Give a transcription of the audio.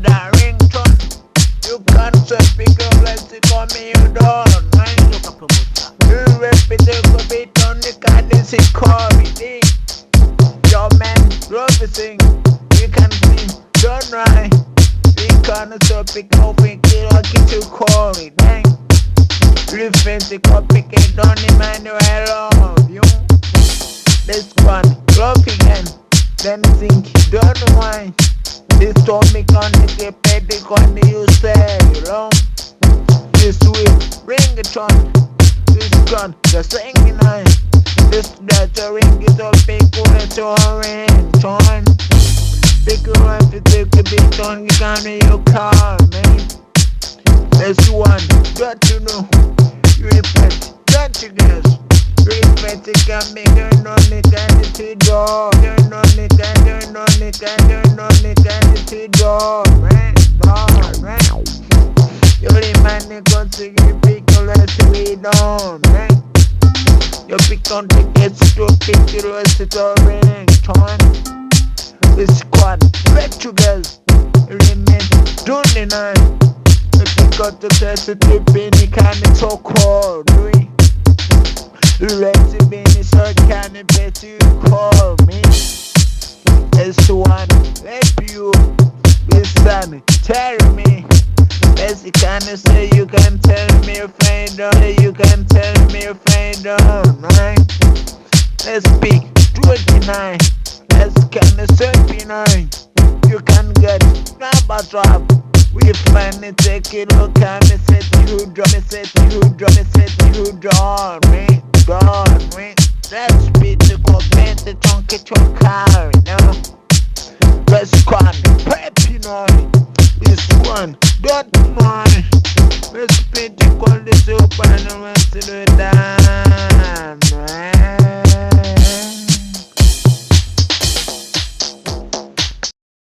that ringtone. You can't speak up, let's call me you don't, right? You repeat the beat on the card, this is Corey. Your man, love to sing, you can sing, don't right. We can't pick up, we get you Corey, dang. You fancy copy, don't Emmanuel, I love you. This one, love again, then sing, don't whine. This stomach on the pedic on the you say long. This will ring it on. This gun, the singing eye. This that ring it up, big one to a ringtone. Big one to take a beat on, you can't you call me. This one, got to know. You repent, got you guess. Repent, it can make you know me, can you see door. You know me, can you know me, can you know me, can you see door, right? Right? You remind me, go to you pick, let's read on, right? You pick on the kids to pick the rest of the ringtone. This squad, let you guys remain, don't deny. You pick out the test to pin, you can't so cold, right? Let's be in so can you bet you call me. It's one, let you listen, tell me. Let's kind of say you can tell me your friend on, you can tell me your friend on, right? Let's speak 29, let's kind of 39. You can get number drop. We finally take it, look at me, set you drop, me set you drop, me set you drop, right? God, right? Let's beat the comment, the chunky car, you know? Let's squad, prep, you know? This one, don't mind. Let's beat the call this up and the rest of the dance.